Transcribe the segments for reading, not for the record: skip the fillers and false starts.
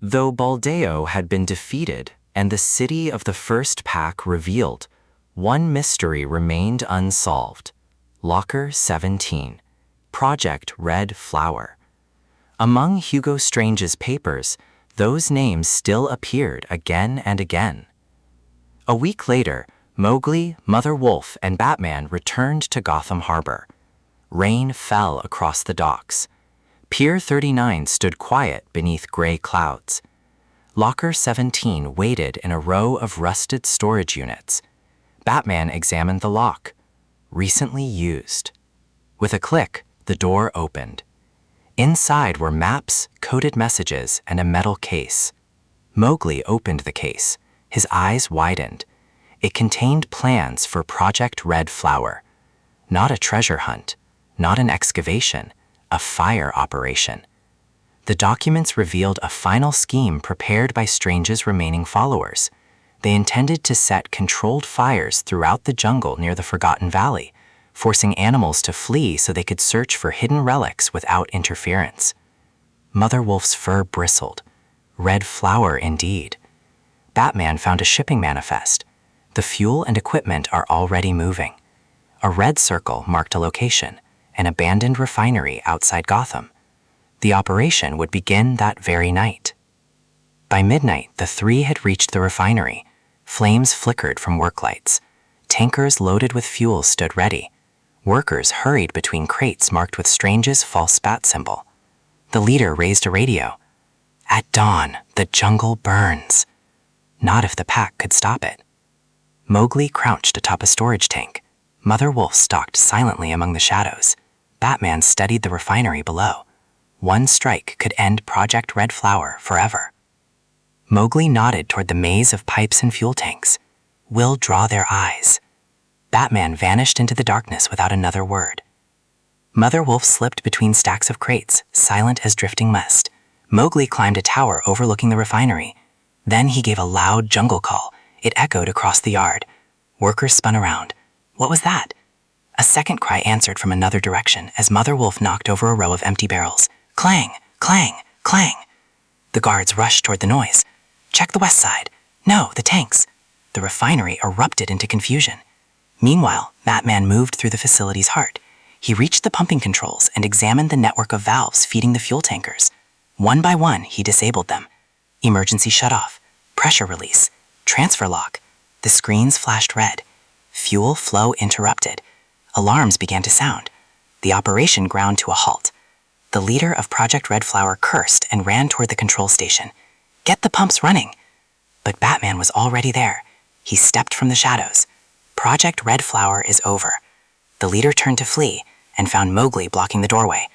Though Baldeo had been defeated and the city of the first pack revealed, one mystery remained unsolved. Locker 17. Project Red Flower. Among Hugo Strange's papers, those names still appeared again and again. A week later, Mowgli, Mother Wolf, and Batman returned to Gotham Harbor. Rain fell across the docks. Pier 39 stood quiet beneath gray clouds. Locker 17 waited in a row of rusted storage units. Batman examined the lock. Recently used. With a click, the door opened. Inside were maps, coded messages, and a metal case. Mowgli opened the case. His eyes widened. It contained plans for Project Red Flower. Not a treasure hunt, not an excavation, a fire operation. The documents revealed a final scheme prepared by Strange's remaining followers. They intended to set controlled fires throughout the jungle near the Forgotten Valley, forcing animals to flee so they could search for hidden relics without interference. Mother Wolf's fur bristled. Red flower indeed. Batman found a shipping manifest. The fuel and equipment are already moving. A red circle marked a location, an abandoned refinery outside Gotham. The operation would begin that very night. By midnight, the three had reached the refinery. Flames flickered from work lights. Tankers loaded with fuel stood ready. Workers hurried between crates marked with Strange's false bat symbol. The leader raised a radio. At dawn, the jungle burns. Not if the pack could stop it. Mowgli crouched atop a storage tank. Mother Wolf stalked silently among the shadows. Batman studied the refinery below. One strike could end Project Red Flower forever. Mowgli nodded toward the maze of pipes and fuel tanks. We'll draw their eyes. Batman vanished into the darkness without another word. Mother Wolf slipped between stacks of crates, silent as drifting mist. Mowgli climbed a tower overlooking the refinery. Then he gave a loud jungle call. It echoed across the yard. Workers spun around. What was that? A second cry answered from another direction as Mother Wolf knocked over a row of empty barrels. Clang, clang, clang. The guards rushed toward the noise. Check the west side. No, the tanks. The refinery erupted into confusion. Meanwhile, Batman moved through the facility's heart. He reached the pumping controls and examined the network of valves feeding the fuel tankers. One by one, he disabled them. Emergency shutoff, pressure release, transfer lock. The screens flashed red. Fuel flow interrupted. Alarms began to sound. The operation ground to a halt. The leader of Project Red Flower cursed and ran toward the control station. Get the pumps running. But Batman was already there. He stepped from the shadows. Project Red Flower is over. The leader turned to flee and found Mowgli blocking the doorway.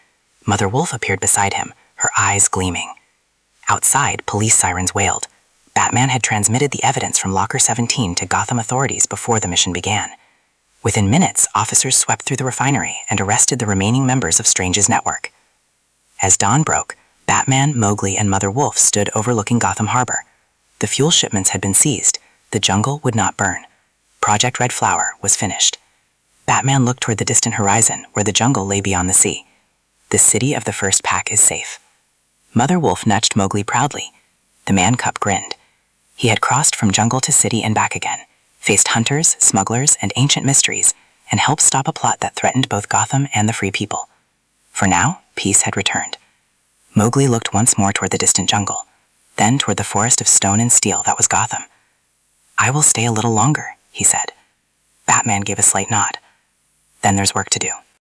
Mother Wolf appeared beside him, her eyes gleaming. Outside, police sirens wailed. Batman had transmitted the evidence from Locker 17 to Gotham authorities before the mission began. Within minutes, officers swept through the refinery and arrested the remaining members of Strange's network. As dawn broke, Batman, Mowgli, and Mother Wolf stood overlooking Gotham Harbor. The fuel shipments had been seized. The jungle would not burn. Project Red Flower was finished. Batman looked toward the distant horizon where the jungle lay beyond the sea. The city of the first pack is safe. Mother Wolf nudged Mowgli proudly. The man-cub grinned. He had crossed from jungle to city and back again, faced hunters, smugglers, and ancient mysteries, and helped stop a plot that threatened both Gotham and the free people. For now, peace had returned. Mowgli looked once more toward the distant jungle, then toward the forest of stone and steel that was Gotham. I will stay a little longer, he said. Batman gave a slight nod. Then there's work to do.